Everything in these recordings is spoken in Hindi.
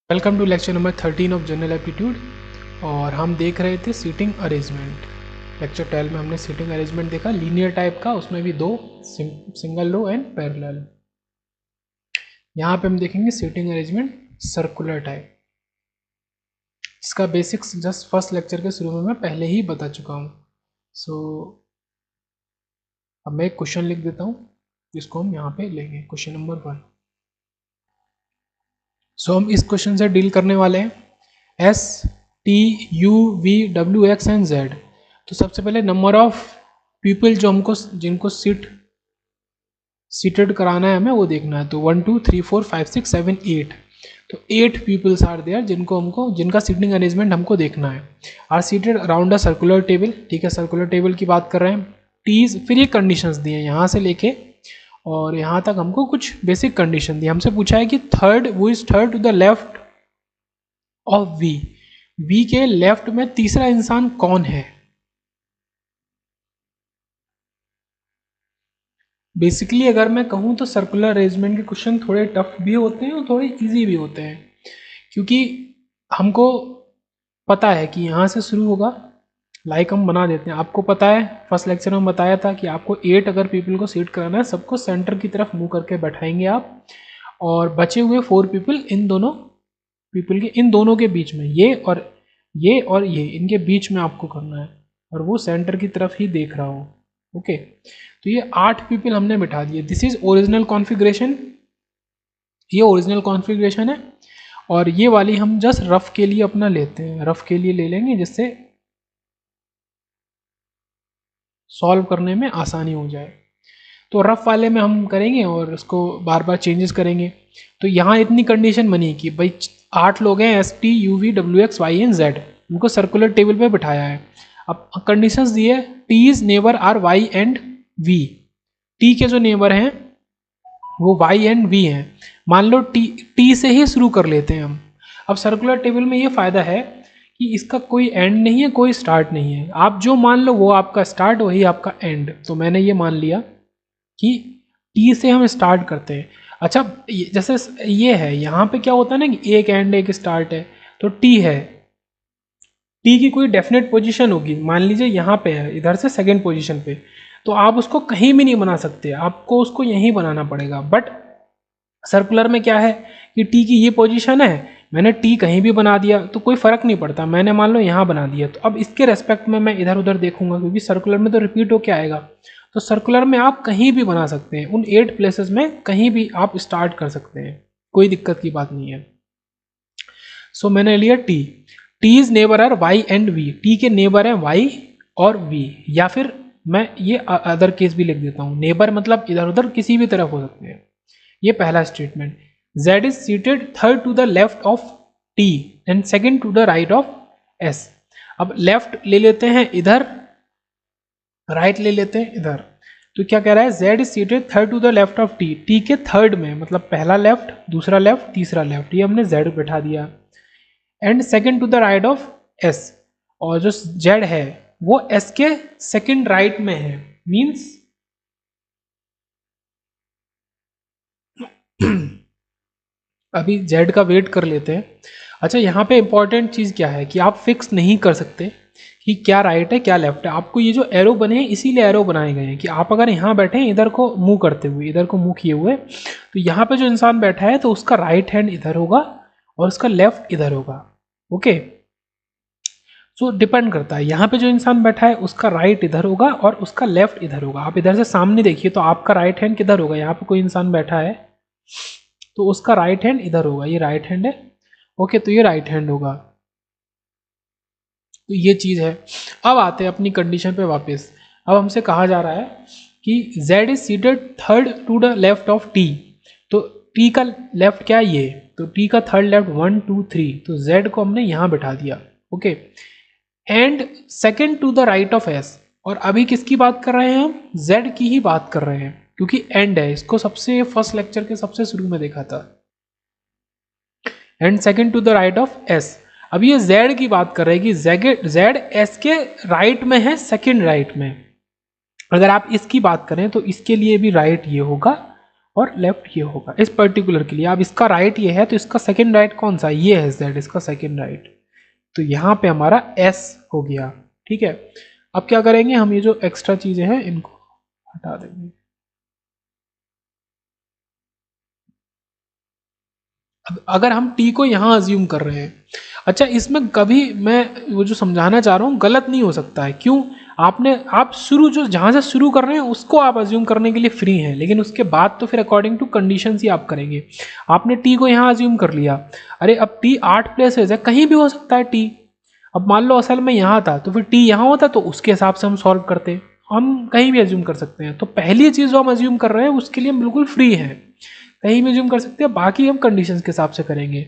Welcome to lecture number 13 of general aptitude. और हम देख रहे थे सीटिंग अरेंजमेंट। लेक्चर 12 में हमने सीटिंग अरेंजमेंट देखा लीनियर टाइप का, उसमें भी दो, सिंगल रो एंड पैरेलल। यहाँ पे हम देखेंगे सीटिंग अरेंजमेंट सर्कुलर टाइप। इसका बेसिक्स जस्ट फर्स्ट लेक्चर के शुरू में मैं पहले ही बता चुका हूँ। सो अब मैं एक क्वेश्चन लिख देता हूँ जिसको हम यहाँ पे लेंगे, क्वेश्चन नंबर 1। सो हम इस क्वेश्चन से डील करने वाले हैं S T U V W x and Z. तो सबसे पहले नंबर ऑफ पीपल जो हमको जिनको सीटेड कराना है हमें वो देखना है। तो 1 2 3 4 5 6 7 8, तो 8 पीपल्स आर देयर जिनका सीटिंग अरेंजमेंट हमको देखना है। Are seated around a circular table. ठीक है, सर्कुलर टेबल की बात कर रहे हैं। टीज, फिर ये कंडीशंस दिए हैं यहाँ से लेके और यहाँ तक हमको कुछ बेसिक कंडीशन दी। हमसे पूछा है कि who is third to the left of V के लेफ्ट में तीसरा इंसान कौन है। बेसिकली अगर मैं कहूँ तो सर्कुलर अरेंजमेंट के क्वेश्चन थोड़े टफ भी होते हैं और थोड़े इजी भी होते हैं, क्योंकि हमको पता है कि यहाँ से शुरू होगा। लाइक हम बना देते हैं, आपको पता है फर्स्ट लेक्चर में बताया था कि आपको 8 अगर पीपल को सीट कराना है, सबको सेंटर की तरफ मुंह करके बैठाएंगे आप, और बचे हुए 4 पीपल इन दोनों के बीच में, ये और ये इनके बीच में आपको करना है, और वो सेंटर की तरफ ही देख रहा हो। ओके, तो ये 8 पीपल हमने बिठा दिए। दिस इज ओरिजिनल कॉन्फ़िगरेशन, ये ओरिजिनल कॉन्फ़िगरेशन है। और ये वाली हम जस्ट रफ के लिए अपना लेते हैं, रफ के लिए ले लेंगे जिससे सॉल्व करने में आसानी हो जाए। तो रफ वाले में हम करेंगे और उसको बार बार चेंजेस करेंगे। तो यहाँ इतनी कंडीशन बनी कि भाई 8 लोग हैं, S T U V W X Y and Z, उनको सर्कुलर टेबल पे बिठाया है। अब कंडीशंस दी है, T's neighbour are Y and V. T के जो नेबर हैं वो वाई एंड वी हैं। मान लो टी से ही शुरू कर लेते हैं हम। अब सर्कुलर टेबल में ये फायदा है कि इसका कोई एंड नहीं है, कोई स्टार्ट नहीं है। आप जो मान लो वो आपका स्टार्ट, वही आपका एंड। तो मैंने ये मान लिया कि टी से हम स्टार्ट करते हैं। अच्छा, जैसे ये है, यहाँ पे क्या होता है ना कि एक एंड एक स्टार्ट है, तो टी है, टी की कोई डेफिनेट पोजीशन होगी। मान लीजिए यहाँ पे है, इधर से सेकंड पोजीशन पे, तो आप उसको कहीं भी नहीं बना सकते, आपको उसको यहीं बनाना पड़ेगा। बट सर्कुलर में क्या है कि टी की ये पोजीशन है, मैंने टी कहीं भी बना दिया तो कोई फर्क नहीं पड़ता। मैंने मान लो यहाँ बना दिया, तो अब इसके रेस्पेक्ट में मैं इधर उधर देखूंगा, क्योंकि सर्कुलर में तो रिपीट होके आएगा। तो सर्कुलर में आप कहीं भी बना सकते हैं, उन 8 प्लेसेस में कहीं भी आप स्टार्ट कर सकते हैं, कोई दिक्कत की बात नहीं है। सो मैंने लिया T, T's neighbour are Y and V, T के नेबर है वाई और वी। या फिर मैं ये अदर केस भी लिख देता हूँ, नेबर मतलब इधर उधर किसी भी तरफ हो सकते हैं। ये पहला statement, Z is seated third to the left of T and second to the right of S। अब लेफ्ट ले लेते हैं इधर, राइट ले लेते हैं इधर। तो क्या कह रहा है, Z is seated third to the left of T, T के थर्ड में, मतलब पहला लेफ्ट, दूसरा लेफ्ट, तीसरा लेफ्ट, ये हमने Z बैठा दिया। And second to the right of S, और जो Z है वो S के सेकंड राइट में है। मीन्स अभी Z का वेट कर लेते हैं। अच्छा, यहाँ पे इंपॉर्टेंट चीज़ क्या है कि आप फिक्स नहीं कर सकते कि क्या राइट है क्या लेफ्ट है। आपको ये जो एरो बने हैं इसीलिए एरो बनाए गए हैं कि आप अगर यहाँ बैठे हैं इधर को मुंह करते हुए, इधर को मुंह किए हुए, तो यहाँ पे जो इंसान बैठा है तो उसका राइट हैंड इधर होगा और उसका लेफ्ट इधर होगा। ओके, सो डिपेंड करता है, यहाँ पे जो इंसान बैठा है उसका राइट इधर होगा और उसका लेफ्ट इधर होगा। आप इधर से सामने देखिए तो आपका राइट हैंड किधर होगा, यहाँ पे कोई इंसान बैठा है तो उसका राइट हैंड इधर होगा, ये राइट हैंड है। ओके, तो ये राइट हैंड होगा। तो ये चीज़ है। अब आते हैं अपनी कंडीशन पे वापस। अब हमसे कहा जा रहा है कि Z is seated third to the left of T। तो T का लेफ्ट क्या है, ये, तो T का थर्ड लेफ्ट 1 2 3, तो Z को हमने यहाँ बैठा दिया। Okay, and second to the right of S। और अभी किसकी बात कर रहे हैं हम, Z की ही बात कर रहे हैं, क्योंकि एंड है। इसको सबसे फर्स्ट लेक्चर के सबसे शुरू में देखा था। And second to the right of S। अब ये Z की बात कर रहे हैं कि Z S के राइट में है, सेकेंड राइट में। अगर आप इसकी बात करें तो इसके लिए भी राइट ये होगा और लेफ्ट ये होगा इस पर्टिकुलर के लिए। अब इसका राइट ये है तो इसका सेकंड राइट कौन सा, ये है z, इसका सेकंड राइट। तो यहाँ पे हमारा s हो गया। ठीक है, अब क्या करेंगे हम, ये जो एक्स्ट्रा चीजें हैं इनको हटा देंगे। अब अगर हम t को यहाँ अज्यूम कर रहे हैं, अच्छा इसमें कभी मैं वो जो समझाना चाह रहा हूँ गलत नहीं हो सकता है। क्यों, आप शुरू जो जहाँ से शुरू कर रहे हैं उसको आप अज्यूम करने के लिए फ्री हैं, लेकिन उसके बाद तो फिर अकॉर्डिंग टू कंडीशंस ही आप करेंगे। आपने t को यहाँ अज्यूम कर लिया, अरे अब t 8 प्लेसेस है, कहीं भी हो सकता है t। अब मान लो असल में यहाँ था तो फिर t यहाँ होता तो उसके हिसाब से हम सॉल्व करते। हम कहीं भी अज्यूम कर सकते हैं, तो पहली चीज़ जो हम अज्यूम कर रहे हैं उसके लिए हम बिल्कुल फ्री हैं, कहीं भी अज्यूम कर सकते हैं, बाकी हम कंडीशंस के हिसाब से करेंगे।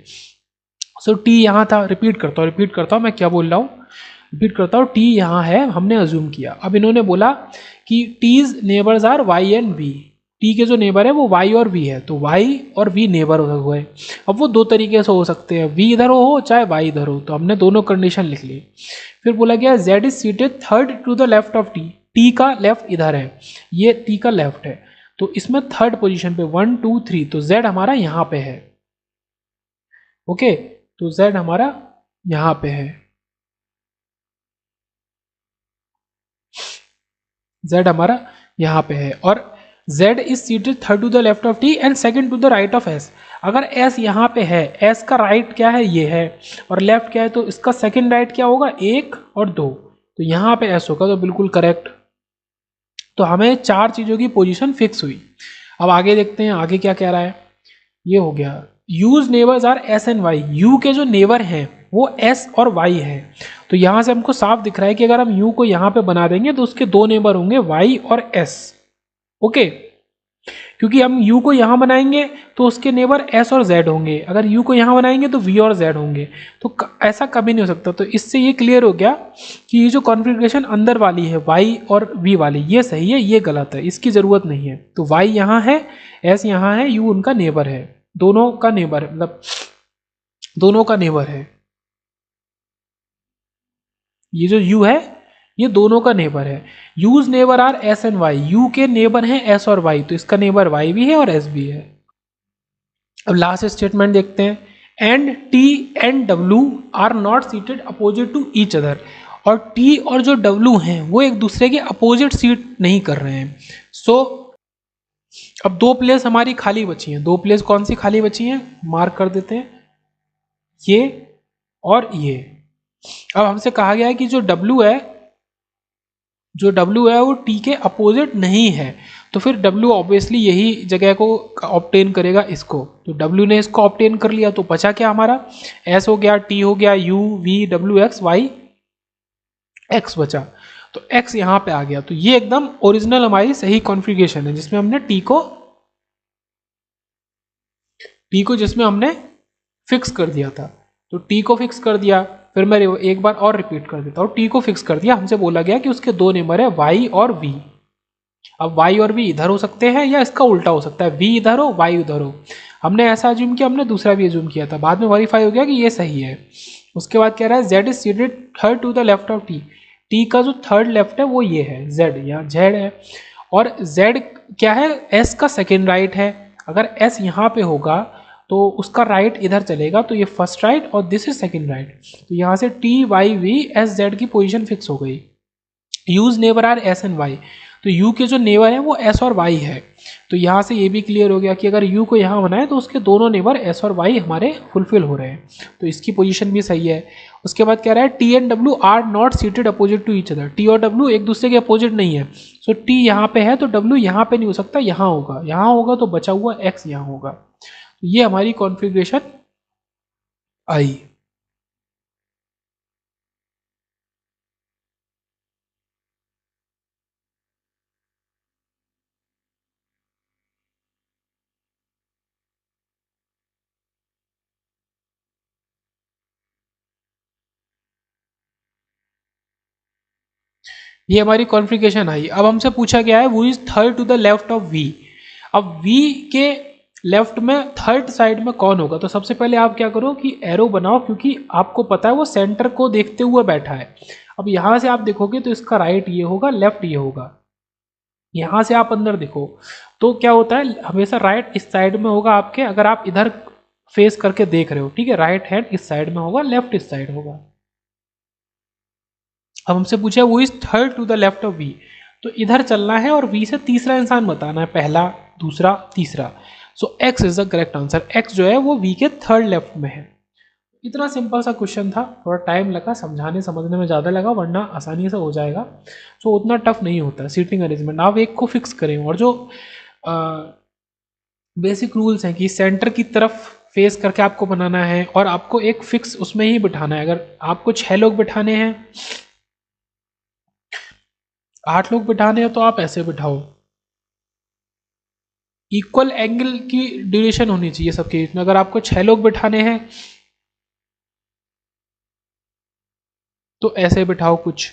सो टी यहाँ था, रिपीट करता हूँ मैं क्या बोल रहा हूँ, रिपीट करता हूँ। टी यहाँ है, हमने अज्यूम किया। अब इन्होंने बोला कि T's neighbours are Y and V, T के जो नेबर है वो वाई और वी है, तो वाई और वी नेबर हुए। अब वो दो तरीके से हो सकते हैं, वी इधर हो चाहे वाई इधर हो, तो हमने दोनों कंडीशन लिख ली। फिर बोला गया Z is seated third to the left of T, T का लेफ्ट इधर है, ये टी का लेफ्ट है, तो इसमें थर्ड पोजीशन पे 1 2 3, तो जेड हमारा यहाँ पे है। ओके, तो z हमारा यहां पे है, z हमारा यहां पे है, और z is seated third to the left of t and second to the right of s। अगर s यहां पे है, s का राइट क्या है, ये है, और लेफ्ट क्या है, तो इसका सेकंड राइट क्या होगा, 1 और 2, तो यहां पे s होगा, तो बिल्कुल करेक्ट। तो हमें चार चीजों की पोजीशन फिक्स हुई। अब आगे देखते हैं आगे क्या कह रहा है। ये हो गया U's neighbours are S and Y, U के जो नेबर हैं वो एस और वाई है। तो यहां से हमको साफ दिख रहा है कि अगर हम यू को यहां पे बना देंगे तो उसके दो नेबर होंगे वाई और एस। ओके, क्योंकि हम u को यहां बनाएंगे तो उसके नेबर s और z होंगे, अगर u को यहां बनाएंगे तो v और z होंगे, तो ऐसा कभी नहीं हो सकता। तो इससे ये क्लियर हो गया कि ये जो कॉन्फ़िगरेशन अंदर वाली है y और v वाली, ये सही है, ये गलत है, इसकी जरूरत नहीं है। तो y यहाँ है, s यहाँ है, u उनका नेबर है, दोनों का नेबर है, मतलब दोनों का नेबर है। ये जो u है ये दोनों का नेबर है। U's neighbour are S and Y, U के नेबर हैं एस और वाई, तो इसका नेबर वाई भी है और एस भी है। अब लास्ट स्टेटमेंट देखते हैं, and T and W are not seated opposite to each other, और टी और जो डब्ल्यू हैं वो एक दूसरे के अपोजिट सीट नहीं कर रहे हैं। सो अब दो प्लेस हमारी खाली बची हैं, दो प्लेस कौन सी खाली बची हैं, मार्क कर देते हैं, ये और ये। अब हमसे कहा गया है कि जो डब्ल्यू है, जो W है वो T के अपोजिट नहीं है, तो फिर W ऑब्वियसली यही जगह को ऑब्टेन करेगा इसको, तो W ने इसको ऑब्टेन कर लिया, तो बचा क्या हमारा, S हो गया, T हो गया, U V W X Y X बचा, तो X यहाँ पे आ गया। तो ये एकदम ओरिजिनल हमारी सही कॉन्फ़िगरेशन है जिसमें हमने T को जिसमें हमने फिक्स कर दिया था। तो T को फिक्स कर दिया, फिर मैं एक बार और रिपीट कर देता हूँ, T को फिक्स कर दिया, हमसे बोला गया कि उसके दो नेबर है Y और V। अब Y और V इधर हो सकते हैं या इसका उल्टा हो सकता है, V इधर हो Y उधर हो। हमने ऐसा अज्यूम किया, हमने दूसरा भी अज्यूम किया था, बाद में वेरीफाई हो गया कि ये सही है। उसके बाद कह रहा है Z is seated third to the left of T, T का जो थर्ड लेफ्ट है वो ये है Z, या Z है, और Z क्या है, S का सेकेंड राइट है। अगर S यहाँ पे होगा तो उसका राइट इधर चलेगा, तो ये फर्स्ट राइट और दिस इज सेकंड राइट, तो यहाँ से T Y V S Z की पोजीशन फिक्स हो गई। U's neighbour are S and Y, तो यू के जो नेबर है वो एस और वाई है, तो यहाँ से ये भी क्लियर हो गया कि अगर यू को यहाँ बनाए तो उसके दोनों नेबर एस और वाई हमारे फुलफिल हो रहे हैं, तो इसकी पोजीशन भी सही है। उसके बाद कह रहा है T and W are not seated opposite to each other, T और डब्ल्यू एक दूसरे के अपोजिट नहीं है। सो टी यहाँ पे है तो डब्ल्यू यहाँ पे नहीं हो सकता, यहाँ होगा, यहाँ होगा तो बचा हुआ एक्स यहाँ होगा। ये हमारी कॉन्फ़िगरेशन आई। ये हमारी कॉन्फ़िगरेशन आई। अब हमसे पूछा गया है who is third to the left of V. अब वी के लेफ्ट में थर्ड साइड में कौन होगा, तो सबसे पहले आप क्या करो कि एरो बनाओ, क्योंकि आपको पता है वो सेंटर को देखते हुए बैठा है। अब यहां से आप देखोगे तो इसका राइट ये होगा, लेफ्ट ये होगा, यहाँ से आप अंदर देखो तो क्या होता है, हमेशा राइट इस साइड में होगा आपके, अगर आप इधर फेस करके देख रहे हो, ठीक है, राइट हैंड इस साइड में होगा, लेफ्ट इस साइड होगा। अब हमसे पूछा who is third to the left of V, तो इधर चलना है और वी से तीसरा इंसान बताना है, पहला, दूसरा, तीसरा। So X is the correct answer, X जो है वो वी के थर्ड लेफ्ट में है। इतना सिंपल सा क्वेश्चन था, थोड़ा टाइम लगा समझाने समझने में ज़्यादा लगा, वरना आसानी से हो जाएगा। सो उतना टफ नहीं होता सीटिंग अरेंजमेंट, आप एक को फिक्स करें, और जो बेसिक रूल्स हैं कि सेंटर की तरफ फेस करके आपको बनाना है और आपको एक फिक्स उसमें ही बिठाना है। अगर आपको 6 लोग बिठाने हैं, 8 लोग बिठाने हैं, तो आप ऐसे बिठाओ। इक्वल एंगल की ड्यूरेशन होनी चाहिए सबके बीच में। अगर आपको 6 लोग बिठाने हैं तो ऐसे बिठाओ, कुछ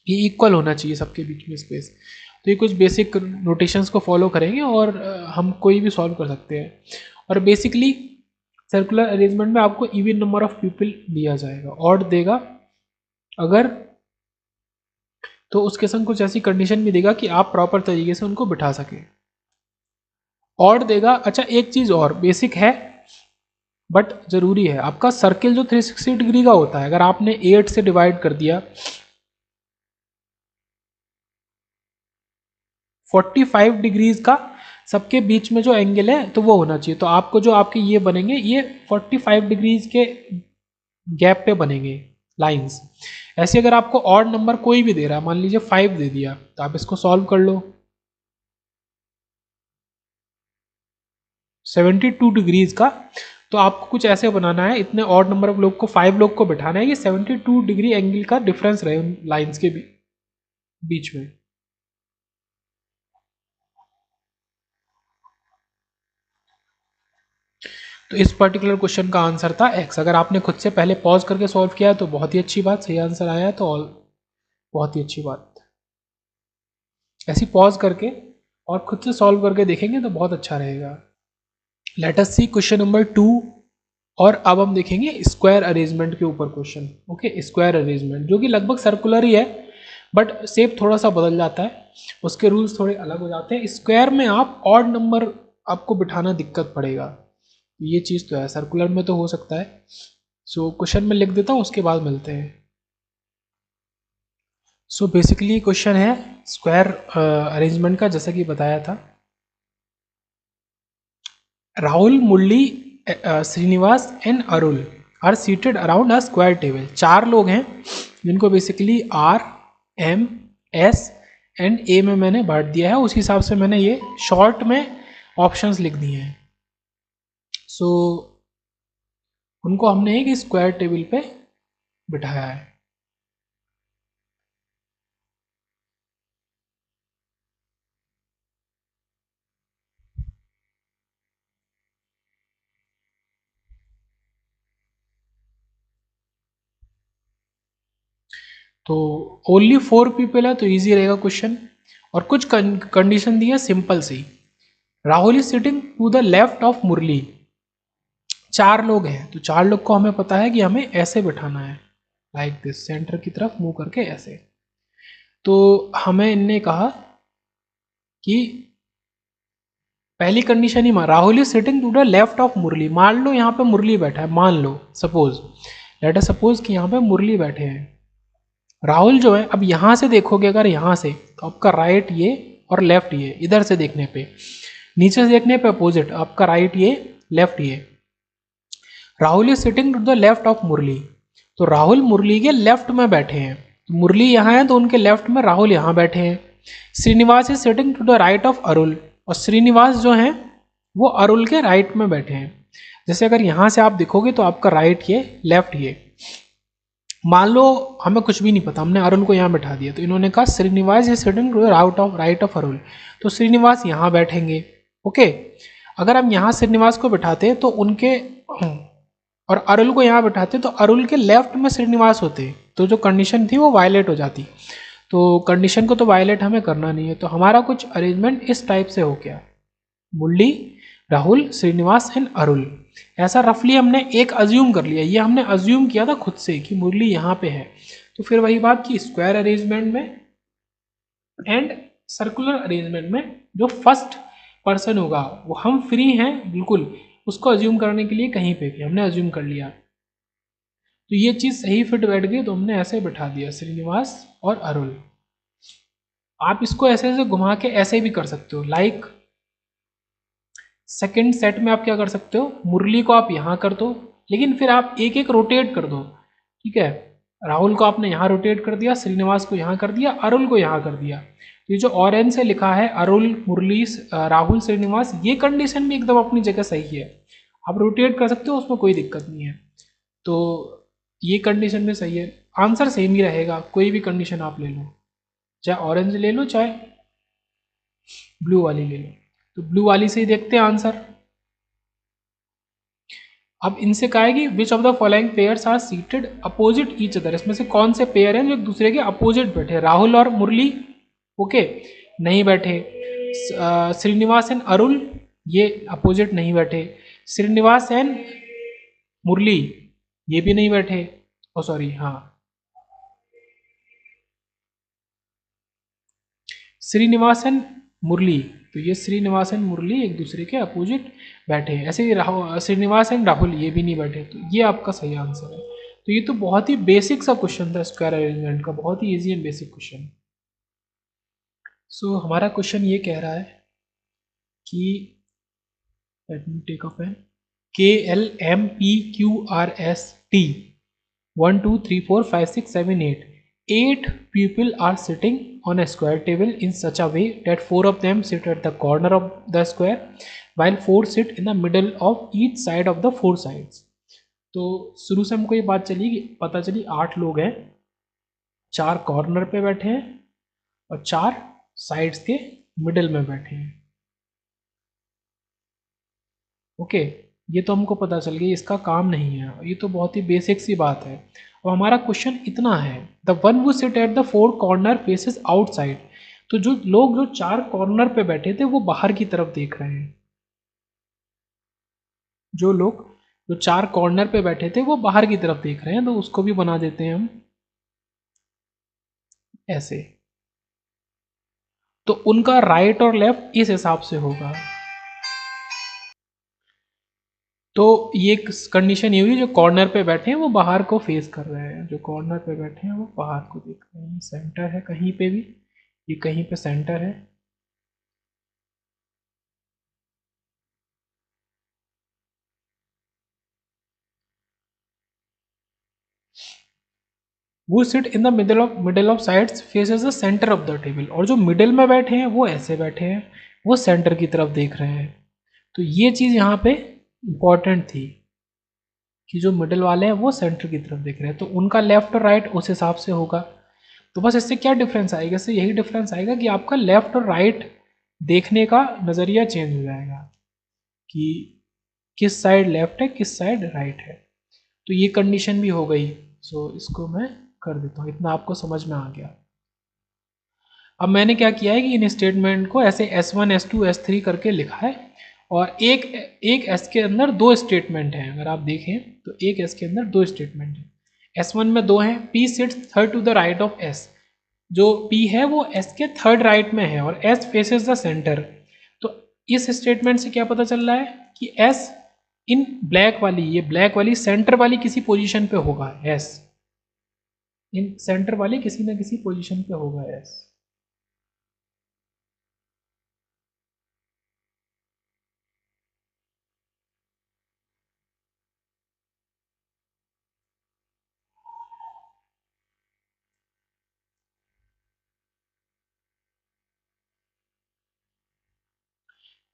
ये इक्वल होना चाहिए सबके बीच में स्पेस। तो ये कुछ बेसिक नोटेशंस को फॉलो करेंगे और हम कोई भी सॉल्व कर सकते हैं। और बेसिकली सर्कुलर अरेंजमेंट में आपको इवन नंबर ऑफ पीपल दिया जाएगा, ऑड देगा अगर, तो उसके संग कुछ ऐसी कंडीशन भी देगा कि आप प्रॉपर तरीके से उनको बिठा सके। ऑड देगा, अच्छा एक चीज़ और बेसिक है बट ज़रूरी है, आपका सर्किल जो 360 डिग्री का होता है, अगर आपने 8 से डिवाइड कर दिया, 45 डिग्रीज का सबके बीच में जो एंगल है तो वो होना चाहिए। तो आपको जो आपके ये बनेंगे ये 45 डिग्रीज के गैप पे बनेंगे लाइंस। ऐसे अगर आपको ऑड नंबर कोई भी दे रहा है, मान लीजिए 5 दे दिया, तो आप इसको सॉल्व कर लो। 72 डिग्रीज का, तो आपको कुछ ऐसे बनाना है, इतने ऑड नंबर ऑफ लोग को, 5 लोग को बिठाना है कि 72 डिग्री एंगल का डिफरेंस रहे उन लाइंस के बीच में। तो इस पर्टिकुलर क्वेश्चन का आंसर था एक्स। अगर आपने खुद से पहले पॉज करके सॉल्व किया है तो बहुत ही अच्छी बात, सही आंसर आया है तो ऑल बहुत ही अच्छी बात। ऐसी पॉज करके और खुद से सॉल्व करके देखेंगे तो बहुत अच्छा रहेगा। लेट अस सी क्वेश्चन नंबर 2। और अब हम देखेंगे स्क्वायर अरेंजमेंट के ऊपर क्वेश्चन। ओके, स्क्वायर अरेंजमेंट जो कि लगभग सर्कुलर ही है बट शेप थोड़ा सा बदल जाता है, उसके रूल्स थोड़े अलग हो जाते हैं। स्क्वायर में आप ऑड नंबर आपको बिठाना दिक्कत पड़ेगा, ये चीज़ तो है, सर्कुलर में तो हो सकता है। सो क्वेश्चन में लिख देता हूँ, उसके बाद मिलते हैं। सो बेसिकली क्वेश्चन है स्क्वायर अरेंजमेंट का, जैसा कि बताया था। Rahul, Murali, Srinivas and Arul are seated around a square table. 4 लोग हैं जिनको basically R, M, S and A में मैंने बांट दिया है, उस हिसाब से मैंने ये शॉर्ट में ऑप्शंस लिख दिए हैं। सो उनको हमने एक स्क्वायर टेबल पे बिठाया है। तो ओनली 4 पीपल है तो इजी रहेगा क्वेश्चन। और कुछ कंडीशन दी है सिंपल सी। Rahul is sitting to the left of Murali. 4 लोग हैं तो 4 लोग को हमें पता है कि हमें ऐसे बिठाना है, लाइक दिस, सेंटर की तरफ मुंह करके ऐसे। तो हमें इनने कहा कि पहली कंडीशन ही, Rahul is sitting to the left of Murali. मान लो यहाँ पे मुरली बैठा है, मान लो, सपोज, लेट अस सपोज कि यहाँ पे मुरली बैठे हैं। राहुल जो है, अब यहाँ से देखोगे अगर यहाँ से, तो आपका राइट ये और लेफ्ट ये, इधर से देखने पे, नीचे से देखने पे अपोजिट, आपका राइट ये, लेफ्ट ये। Rahul is sitting to the left of Murali, तो राहुल मुरली के लेफ्ट में बैठे हैं। तो मुरली यहाँ है तो उनके लेफ्ट में राहुल यहाँ बैठे हैं। Srinivas is sitting to the right of Arul, और श्रीनिवास जो हैं वो अरुल के राइट में बैठे हैं। जैसे अगर यहाँ से आप देखोगे तो आपका राइट ये, लेफ्ट ये। मान लो हमें कुछ भी नहीं पता, हमने अरुल को यहाँ बैठा दिया, तो इन्होंने कहा Srinivas is sitting to the right of Arul, तो श्रीनिवास यहाँ बैठेंगे। ओके, अगर हम यहाँ श्रीनिवास को बैठाते तो उनके, और अरुल को यहाँ बैठाते तो अरुल के लेफ्ट में श्रीनिवास होते, तो जो कंडीशन थी वो वायलेट हो जाती। तो कंडीशन को तो वायलेट हमें करना नहीं है, तो हमारा कुछ अरेंजमेंट इस टाइप से हो गया, मुरली, राहुल, श्रीनिवास एंड अरुल। ऐसा रफली हमने एक अज्यूम कर लिया, ये हमने अज्यूम किया था खुद से कि मुरली यहाँ पे है। तो फिर वही बात कि स्क्वायर अरेंजमेंट में एंड सर्कुलर अरेंजमेंट में जो फर्स्ट पर्सन होगा वो हम फ्री हैं बिल्कुल, उसको अज्यूम करने के लिए कहीं पे भी हमने अज्यूम कर लिया, तो ये चीज़ सही फिट बैठ गई, तो हमने ऐसे बिठा दिया श्रीनिवास और अरुल। आप इसको ऐसे ऐसे घुमा के ऐसे भी कर सकते हो, लाइक सेकंड सेट में आप क्या कर सकते हो, मुरली को आप यहाँ कर दो, लेकिन फिर आप एक एक रोटेट कर दो, ठीक है। राहुल को आपने यहाँ रोटेट कर दिया, श्रीनिवास को यहाँ कर दिया, अरुल को यहाँ कर दिया। ये जो ऑरेंज से लिखा है अरुल, मुरली, राहुल, श्रीनिवास, ये कंडीशन भी एकदम अपनी जगह सही है, आप रोटेट कर सकते हो, उसमें कोई दिक्कत नहीं है। तो ये कंडीशन में सही है, आंसर सेम ही रहेगा, कोई भी कंडीशन आप ले लो, चाहे ऑरेंज ले लो चाहे ब्लू वाली ले लो। तो ब्लू वाली से ही देखते हैं आंसर। अब इनसे कहा है कि which of the following pairs are seated opposite each other, इसमें से कौन से पेयर हैं जो एक दूसरे के अपोजिट बैठे, राहुल और मुरली, ओके नहीं बैठे, श्रीनिवास एंड अरुल ये अपोजिट नहीं बैठे, श्रीनिवास एंड मुरली ये भी नहीं बैठे, ओ सॉरी हाँ, श्रीनिवास एंड मुरली, तो ये श्रीनिवास एंड मुरली एक दूसरे के अपोजिट बैठे हैं। ऐसे ही श्रीनिवास एंड राहुल ये भी नहीं बैठे, तो ये आपका सही आंसर है। तो ये तो बहुत ही बेसिक सा क्वेश्चन था स्क्वायर अरेंजमेंट का, बहुत ही easy and basic question. So हमारा क्वेश्चन ये कह रहा है कि let me take a pen, KLMPQRST 1 2 3 4 5 6 7 8 8 people are sitting on a square table in such a way that 4 of them sit at the corner of the square while 4 sit in the middle of each side of the 4 sides। तो शुरू से हमको ये बात पता चली 8 लोग हैं, 4 कॉर्नर पे बैठे हैं और 4 साइड्स के मिडल में बैठे हैं, ओके ये तो हमको पता चल गया, इसका काम नहीं है, ये तो बहुत ही बेसिक सी बात है। और हमारा क्वेश्चन इतना है, the one who sit at the 4 corner faces outside, तो जो लोग जो 4 कॉर्नर पे बैठे थे वो बाहर की तरफ देख रहे हैं, जो लोग जो 4 कॉर्नर पे बैठे थे वो बाहर की तरफ देख रहे हैं, तो उसको भी बना देते हैं हम ऐसे। तो उनका राइट और लेफ्ट इस हिसाब से होगा। तो ये कंडीशन ये हुई, जो कॉर्नर पे बैठे हैं वो बाहर को फेस कर रहे हैं, जो कॉर्नर पे बैठे हैं वो बाहर को देख रहे हैं, सेंटर है कहीं पे भी, ये कहीं पे सेंटर है। वो sit in the middle of sides faces the centre of the table, और जो मिडल में बैठे हैं वो ऐसे बैठे हैं, वो सेंटर की तरफ देख रहे हैं। तो ये चीज़ यहाँ पे इंपॉर्टेंट थी कि जो मिडल वाले हैं वो सेंटर की तरफ देख रहे हैं, तो उनका लेफ्ट और राइट उस हिसाब से होगा। तो बस इससे क्या डिफरेंस आएगा, इससे यही डिफरेंस आएगा कि आपका लेफ्ट और राइट देखने का नज़रिया चेंज हो जाएगा कि किस साइड लेफ्ट है किस साइड राइट है। तो ये कंडीशन भी हो गई। सो इसको मैं कर देता हूँ, इतना आपको समझ में आ गया। अब मैंने क्या किया है कि इन स्टेटमेंट को ऐसे S1 S2 S3 करके लिखा है, और एक S के अंदर 2 स्टेटमेंट हैं, अगर आप देखें तो एक S के अंदर 2 स्टेटमेंट हैं। S1 में 2 हैं, P sits third to the right of S, जो P है वो S के थर्ड राइट में है और S फेसेस द सेंटर। तो इस स्टेटमेंट से क्या पता चल रहा है कि S इन ब्लैक वाली, ये ब्लैक वाली सेंटर वाली किसी पोजीशन पे होगा, S इन सेंटर वाली किसी ना किसी पोजीशन पे होगा S।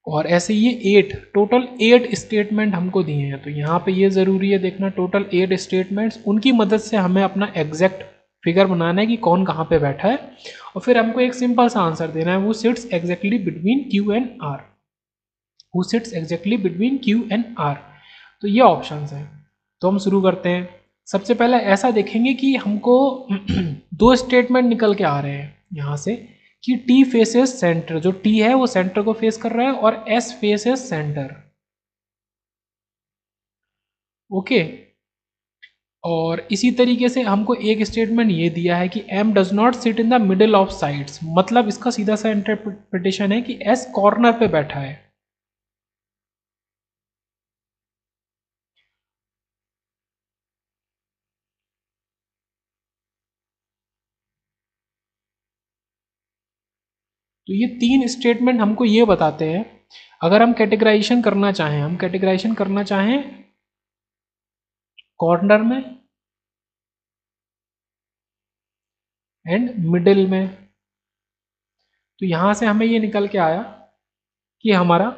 और ऐसे ये 8 टोटल 8 स्टेटमेंट हमको दिए हैं, तो यहाँ पे ये ज़रूरी है देखना, टोटल 8 स्टेटमेंट्स, उनकी मदद से हमें अपना एग्जैक्ट फिगर बनाना है कि कौन कहाँ पे बैठा है, और फिर हमको एक सिंपल सा आंसर देना है, who sits exactly between Q and R, who sits exactly between Q and R। तो ये ऑप्शन है। तो हम शुरू करते हैं। सबसे पहले ऐसा देखेंगे कि हमको 2 स्टेटमेंट निकल के आ रहे हैं यहाँ से कि T फेसेस सेंटर, जो T है वो सेंटर को फेस कर रहा है, और S फेसेस सेंटर, ओके। और इसी तरीके से हमको एक स्टेटमेंट ये दिया है कि m does not sit in the middle of sides, मतलब इसका सीधा सा इंटरप्रिटेशन है कि s कॉर्नर पे बैठा है। तो ये तीन स्टेटमेंट हमको ये बताते हैं, अगर हम कैटेगराइजेशन करना चाहें, हम कैटेगराइजेशन करना चाहें कॉर्नर में एंड मिडिल में, तो यहां से हमें ये निकल के आया कि हमारा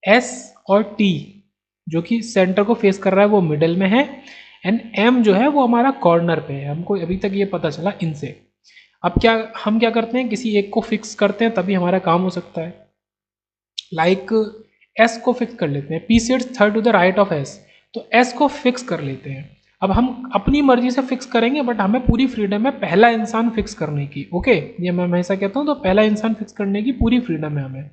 S और T जो कि सेंटर को फेस कर रहा है वो मिडिल में है, एंड M जो है वो हमारा कॉर्नर पे है। हमको अभी तक ये पता चला इनसे। अब क्या हम क्या करते हैं, किसी एक को फिक्स करते हैं तभी हमारा काम हो सकता है। लाइक S को फिक्स कर लेते हैं, P sits third to the right of S, तो S को फिक्स कर लेते हैं। अब हम अपनी मर्जी से फिक्स करेंगे, बट हमें पूरी फ्रीडम है पहला इंसान फिक्स करने की। ओके, ये मैं हमेशा कहता हूँ, तो पहला इंसान फिक्स करने की पूरी फ्रीडम है हमें।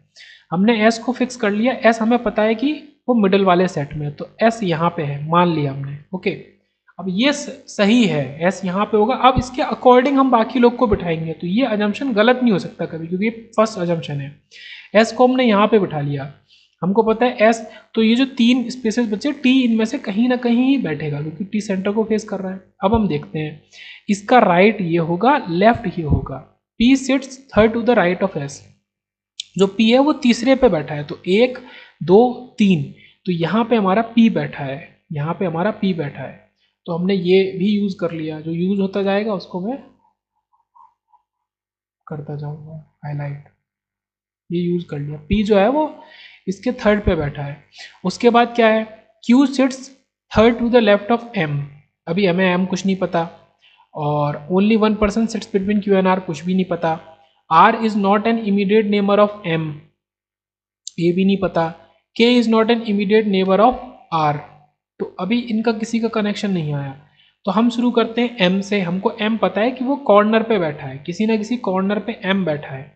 हमने S को फिक्स कर लिया, S हमें पता है कि वो मिडिल वाले सेट में है, तो S यहाँ पे है, मान लिया हमने। ओके, अब ये सही है, S यहाँ पे होगा। अब इसके अकॉर्डिंग हम बाकी लोग को बिठाएंगे, तो ये अजम्पशन गलत नहीं हो सकता कभी, क्योंकि ये फर्स्ट अजम्पशन है। S को हमने यहाँ पे बिठा लिया, हमको पता है S, तो ये जो तीन स्पेसेस बचे T, इनमें से कहीं ना कहीं ही बैठेगा, क्योंकि T सेंटर को फेस कर रहा है। अब हम देखते हैं, इसका राइट ये होगा, लेफ्ट ये होगा। P sits third to the right of S, जो P है वो तीसरे पे बैठा है, तो 1 2 3, तो यहाँ पे हमारा P बैठा है, यहाँ पे हमारा P बैठा है। तो हमने ये भी यूज कर लिया, जो यूज होता जाएगा उसको मैं करता जाऊंगा हाईलाइट। ये यूज कर लिया, P जो है वो इसके थर्ड पे बैठा है। उसके बाद क्या है, Q sits third to the left of M, अभी हमें M कुछ नहीं पता, और only 1 person sits between Q and R, कुछ भी नहीं पता। R is not an immediate neighbour of M, ये भी नहीं पता। K is not an immediate neighbour of R, तो अभी इनका किसी का कनेक्शन नहीं आया। तो हम शुरू करते हैं M से। हमको M पता है कि वो कॉर्नर पे बैठा है, किसी ना किसी कॉर्नर पे M बैठा है,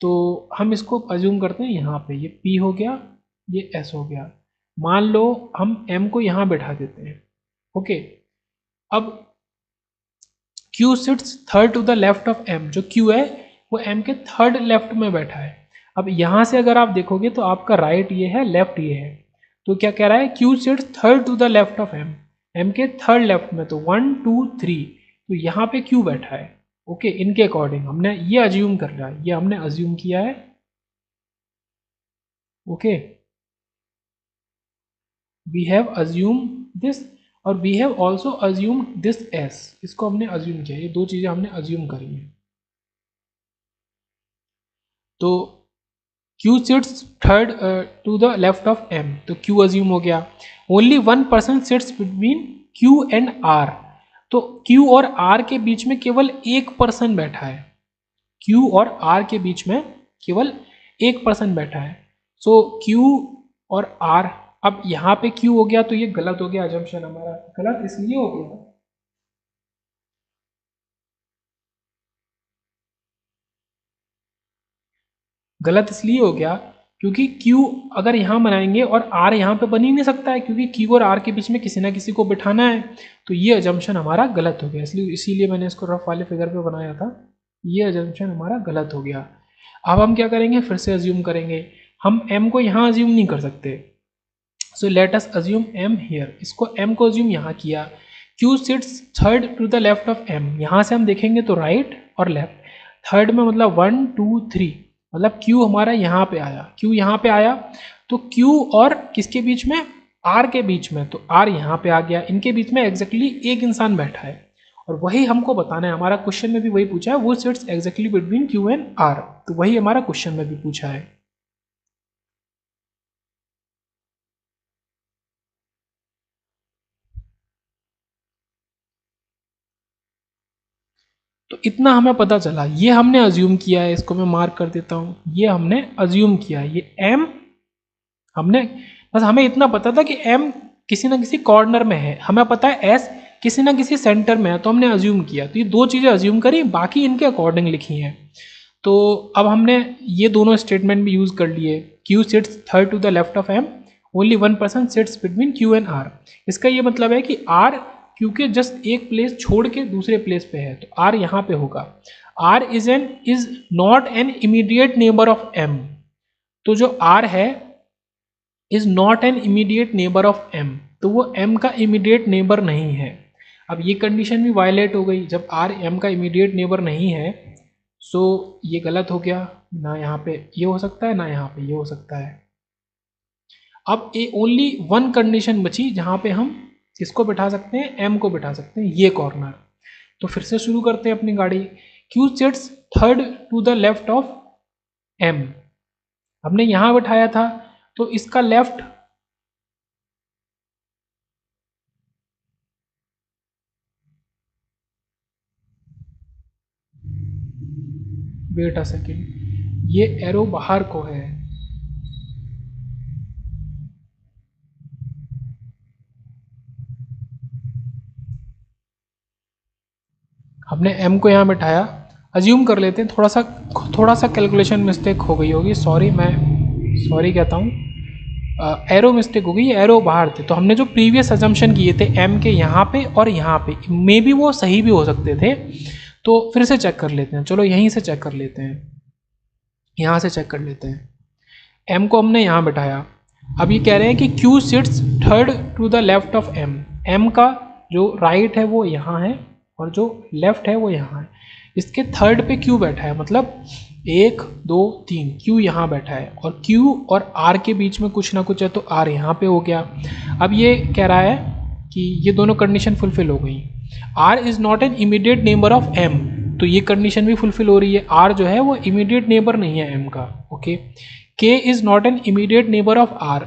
तो हम इसको अज्यूम करते हैं यहाँ पे, ये P हो गया, ये S हो गया। मान लो हम M को यहाँ बैठा देते हैं। ओके, अब Q sits third to the left of M, जो Q है वो M के थर्ड लेफ्ट में बैठा है। अब यहाँ से अगर आप देखोगे तो आपका राइट ये है, लेफ्ट ये है, तो क्या कह रहा है, Q sits third to the left of M, M के थर्ड लेफ्ट में, तो 1 2 3, तो यहाँ पे Q बैठा है। ओके, इनके अकॉर्डिंग हमने ये अज्यूम कर रहा है, ये हमने अज्यूम किया है। Okay, we have assume this, और we have also assume this S, इसको हमने अज्यूम किया, ये दो चीजें हमने अज्यूम करी हैं। तो Q sits third to the left of M, तो Q अज्यूम हो गया। Only 1 person sits between Q and R, तो Q और R के बीच में केवल एक पर्सन बैठा है, Q और R के बीच में केवल एक पर्सन बैठा है। सो Q और R, अब यहाँ पे Q हो गया, तो ये गलत हो गया, अजम्पशन हमारा गलत इसलिए हो गया, गलत इसलिए हो गया क्योंकि Q अगर यहाँ बनाएंगे और R यहाँ पे बन ही नहीं सकता है, क्योंकि Q और R के बीच में किसी ना किसी को बिठाना है, तो ये अजम्पशन हमारा गलत हो गया। इसीलिए मैंने इसको रफ वाले फिगर पे बनाया था, ये अजम्पशन हमारा गलत हो गया। अब हम क्या करेंगे, फिर से अज्यूम करेंगे। हम M को यहाँ अज्यूम नहीं कर सकते, so let us assume M here, इसको M को अज्यूम यहाँ किया। Q sits third to the left of M, यहाँ से हम देखेंगे तो राइट और लेफ्ट, थर्ड में मतलब 1 2 3, मतलब Q हमारा यहाँ पे आया, Q यहाँ पे आया, तो Q और किसके बीच में, R के बीच में, तो R यहाँ पे आ गया, इनके बीच में एग्जैक्टली एक इंसान बैठा है, और वही हमको बताना है। हमारा क्वेश्चन में भी वही पूछा है, who sits exactly between Q and R, तो वही हमारा क्वेश्चन में भी पूछा है। तो इतना हमें पता चला, ये हमने अज्यूम किया है, इसको मैं मार्क कर देता हूँ, ये हमने अज्यूम किया है, ये M हमने, बस हमें इतना पता था कि M किसी ना किसी कॉर्नर में है, हमें पता है S किसी ना किसी सेंटर में है, तो हमने अज्यूम किया, तो ये दो चीज़ें अज्यूम करी, बाकी इनके अकॉर्डिंग लिखी हैं। तो अब हमने ये दोनों स्टेटमेंट भी यूज़ कर लिए, Q sits third to the left of M, only 1 person sits between Q and R, इसका ये मतलब है कि R क्योंकि जस्ट एक प्लेस छोड़ के दूसरे प्लेस पे है, तो आर यहाँ पे होगा। R is not an immediate neighbour of M, तो जो आर है is not an immediate neighbour of M, तो वो एम का इमीडिएट नेबर नहीं है। अब ये कंडीशन भी वायलेट हो गई, जब आर एम का इमीडिएट नेबर नहीं है, सो ये गलत हो गया, ना यहाँ पे ये हो सकता है ना यहाँ पे ये हो सकता है। अब ए ओनली वन कंडीशन बची जहाँ पे हम किसको बिठा सकते हैं, एम को बिठा सकते हैं, ये कॉर्नर। तो फिर से शुरू करते हैं अपनी गाड़ी। Q sits third to the left of M, हमने यहाँ बिठाया था, तो इसका लेफ्ट वेट अ सेकेंड, ये एरो बाहर को है, हमने m को यहाँ बिठाया। अज्यूम कर लेते हैं, थोड़ा सा कैलकुलेशन मिस्टेक हो गई होगी, मैं सॉरी कहता हूँ, एरो मिस्टेक हो गई, एरो बाहर थे, तो हमने जो प्रीवियस अजम्पशन किए थे m के यहाँ पे और यहाँ पे, मे बी वो सही भी हो सकते थे, तो फिर से चेक कर लेते हैं। चलो यहीं से चेक कर लेते हैं, यहाँ से चेक कर लेते हैं। m को हमने यहाँ बिठाया, अब ये कह रहे हैं कि q sits third to the left of m, m का जो राइट है वो यहाँ है और जो लेफ्ट है वो यहाँ है, इसके थर्ड पे Q बैठा है, मतलब 1 2 3 Q यहाँ बैठा है, और Q और R के बीच में कुछ ना कुछ है, तो R यहाँ पे हो गया। अब ये कह रहा है कि ये दोनों कंडीशन फुलफिल हो गई। R is not an immediate neighbour of M, तो ये कंडीशन भी फुलफिल हो रही है, R जो है वो इमीडिएट नेबर नहीं है M का। Okay, K is not an immediate neighbour of R,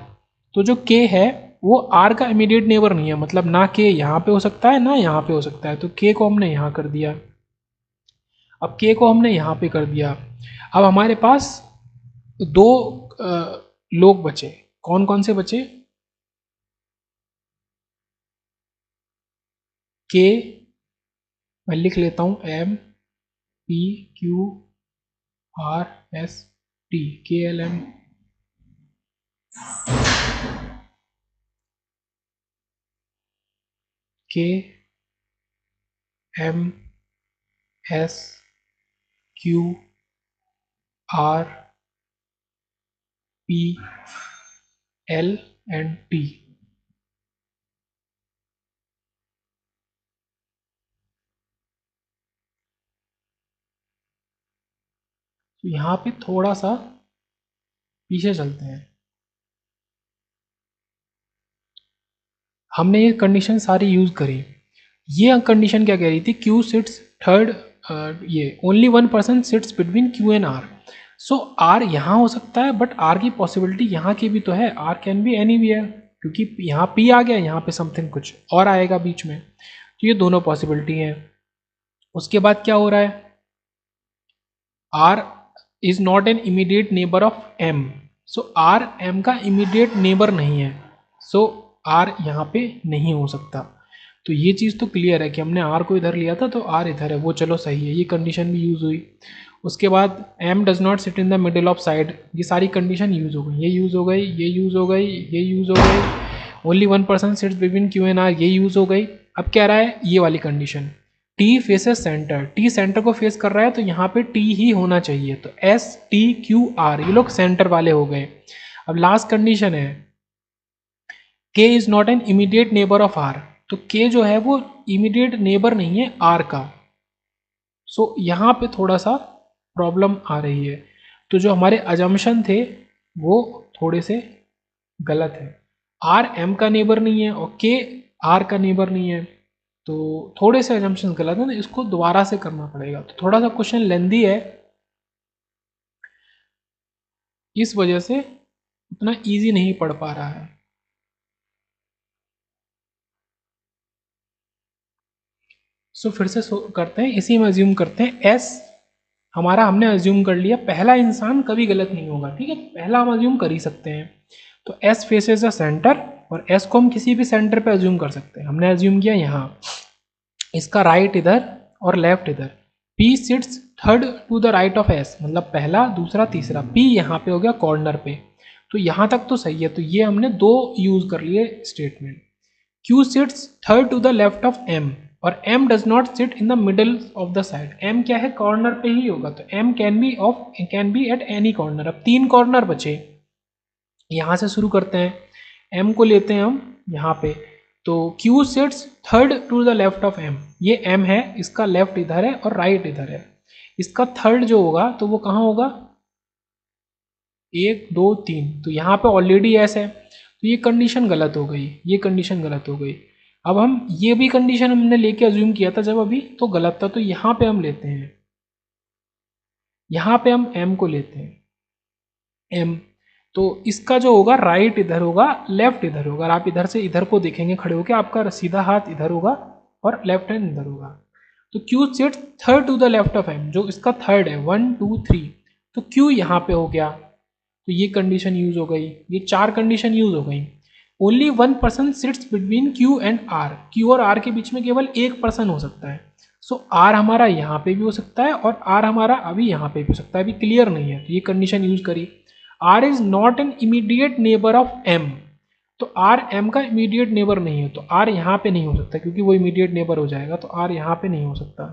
तो जो K है वो R का इमीडिएट नेबर नहीं है, मतलब ना K यहाँ पे हो सकता है ना यहाँ पे हो सकता है, तो K को हमने यहाँ कर दिया। अब K को हमने यहाँ पे कर दिया। अब हमारे पास दो लोग बचे, कौन कौन से बचे, K, मैं लिख लेता हूँ M P Q R S T, K L M K M S Q R P L and T। तो यहाँ पे थोड़ा सा पीछे चलते हैं, हमने ये कंडीशन सारी यूज करी। ये कंडीशन क्या कह रही थी, Q सिट्स थर्ड, ये only one person sits between Q and R, so R यहाँ हो सकता है, बट R की पॉसिबिलिटी यहाँ की भी तो है, R कैन बी एनीवेयर, क्योंकि यहाँ P आ गया, यहाँ पे समथिंग कुछ और आएगा बीच में, तो ये दोनों पॉसिबिलिटी हैं। उसके बाद क्या हो रहा है, R is not an immediate neighbour of M, so R M का इमीडिएट नेबर नहीं है, सो R यहाँ पे नहीं हो सकता। तो ये चीज़ तो क्लियर है कि हमने R को इधर लिया था तो R इधर है, वो चलो सही है, ये कंडीशन भी यूज़ हुई। उसके बाद M does not sit in the middle of side, ये सारी कंडीशन यूज़ हो गई, ये यूज़ हो गई, ये यूज़ हो गई, ये यूज़ हो गई, only one person sits between Q and R, ये यूज़ हो गई। अब कह रहा है ये वाली condition, T faces centre, T centre को फेस कर रहा है, तो यहाँ पे T ही होना चाहिए, तो S T Q R ये लोग सेंटर वाले हो गए। अब लास्ट कंडीशन है K is not an immediate neighbour of R, तो K जो है वो इमीडिएट नेबर नहीं है R का, सो यहाँ पे थोड़ा सा प्रॉब्लम आ रही है। तो जो हमारे अजम्पशन थे वो थोड़े से गलत है, R M का नेबर नहीं है और K R का नेबर नहीं है, तो थोड़े से अजम्पशन गलत है, तो इसको दोबारा से करना पड़ेगा। तो थोड़ा सा क्वेश्चन लेंदी है, इस वजह से उतना इजी नहीं पढ़ पा रहा है। सो फिर से करते हैं, इसी में अज्यूम करते हैं S हमारा, हमने अज्यूम कर लिया, पहला इंसान कभी गलत नहीं होगा, ठीक है, पहला हम अज्यूम कर ही सकते हैं। तो S फेसेस अ सेंटर, और S को हम किसी भी सेंटर पे अज्यूम कर सकते हैं, हमने अज्यूम किया यहाँ, इसका राइट इधर और लेफ्ट इधर। P sits third to the right of S, मतलब पहला दूसरा तीसरा, P यहाँ पे हो गया कॉर्नर पे, तो यहाँ तक तो सही है। तो ये हमने दो यूज कर लिए statement. Q sits third to the left of M और M does not sit in the middle of the side. M क्या है, कॉर्नर पे ही होगा, तो M can be at any corner. अब 3 कॉर्नर बचे, यहाँ से शुरू करते हैं, M को लेते हैं हम यहाँ पे, तो Q sits third to the left of M. ये M है, इसका लेफ्ट इधर है और राइट इधर है, इसका थर्ड जो होगा तो वो कहाँ होगा, 1 2 3, तो यहाँ पे ऑलरेडी S है, तो ये कंडीशन गलत हो गई, ये कंडीशन गलत हो गई। अब हम ये भी कंडीशन हमने लेके अज्यूम किया था जब अभी, तो गलत था, तो यहाँ पे हम लेते हैं, यहाँ पे हम M को लेते हैं, M, तो इसका जो होगा राइट इधर होगा, लेफ्ट इधर होगा, और आप इधर से इधर को देखेंगे खड़े होकर, आपका सीधा हाथ इधर होगा और लेफ्ट हैंड इधर होगा, तो Q sits third to the left of M, जो इसका थर्ड है 1 2 3, तो Q यहाँ पे हो गया, तो ये कंडीशन यूज हो गई, ये 4 कंडीशन यूज हो गई। Only 1 person sits between Q and R, Q और R के बीच में केवल एक पर्सन हो सकता है, सो R हमारा यहाँ पे भी हो सकता है और R हमारा अभी यहाँ पे भी हो सकता है, अभी क्लियर नहीं है, तो ये कंडीशन यूज करी। R is not an immediate neighbour of M, तो R M का इमीडिएट नेबर नहीं है, तो R यहाँ पे नहीं हो सकता क्योंकि वो इमीडिएट नेबर हो जाएगा, तो R यहाँ पे नहीं हो सकता।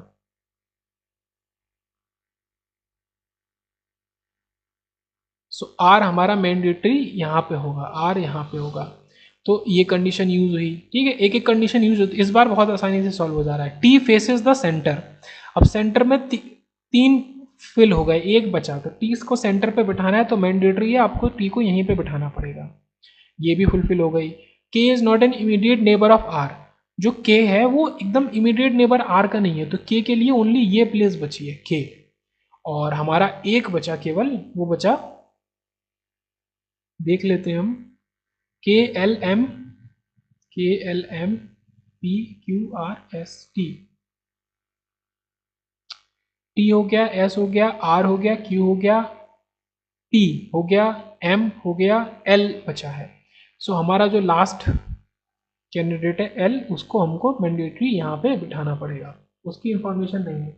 सो R हमारा मैंडेटरी यहाँ पे होगा, R यहाँ पे होगा, तो ये कंडीशन यूज हुई। ठीक है, एक एक कंडीशन यूज होती है, इस बार बहुत आसानी से सॉल्व हो जा रहा है। T फेसेस द सेंटर, अब सेंटर में 3 फिल हो गए, एक बचा, तो T को सेंटर पे बिठाना है, तो मैंडेटरी है आपको T को यहीं पे बिठाना पड़ेगा, ये भी फुलफिल हो गई। K is not an immediate neighbour of R, जो K है वो एकदम इमीडिएट नेबर R का नहीं है, तो K के लिए ओनली ये प्लेस बची है K, और हमारा एक बचा केवल, वो बचा, देख लेते हैं हम, KLM PQRST, T हो गया, S हो गया, R हो गया, Q हो गया, T हो गया, M हो गया, L बचा है। सो हमारा जो लास्ट कैंडिडेट है L, उसको हमको मैंडेटरी यहाँ पे बिठाना पड़ेगा, उसकी इंफॉर्मेशन नहीं है।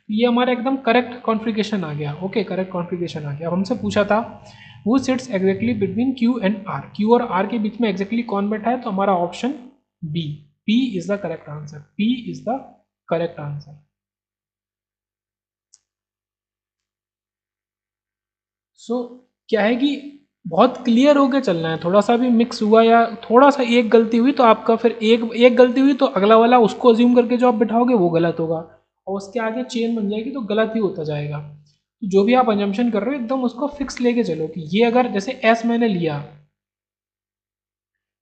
ये हमारा एकदम करेक्ट कॉन्फ़िगरेशन आ गया, ओके, करेक्ट कॉन्फ़िगरेशन आ गया। अब हमसे पूछा था who sits exactly between Q and R, Q और R के बीच में एग्जैक्टली कौन बैठा है, तो हमारा option B, P is the correct answer, P is the correct answer. So क्या है कि बहुत क्लियर होके चलना है, थोड़ा सा भी मिक्स हुआ या थोड़ा सा एक गलती हुई तो आपका फिर एक गलती हुई तो अगला वाला उसको अज्यूम करके जो आप बिठाओगे वो गलत होगा, और उसके आगे चेन बन जाएगी तो गलत ही होता जाएगा। तो जो भी आप अजम्पशन कर रहे हो एकदम उसको फिक्स लेके चलो कि ये अगर जैसे एस मैंने लिया,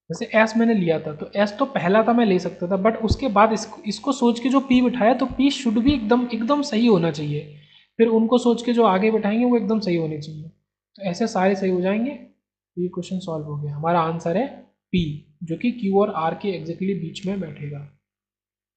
जैसे एस मैंने लिया था तो एस तो पहला था, मैं ले सकता था, बट उसके बाद इसको सोच के जो पी बिठाया तो पी शुड भी एकदम एकदम सही होना चाहिए, फिर उनको सोच के जो आगे बिठाएंगे वो एकदम सही होने चाहिए, तो ऐसे सारे सही हो जाएंगे, तो ये क्वेश्चन सॉल्व हो गया। हमारा आंसर है पी, जो कि क्यू और आर के एग्जैक्टली बीच में बैठेगा।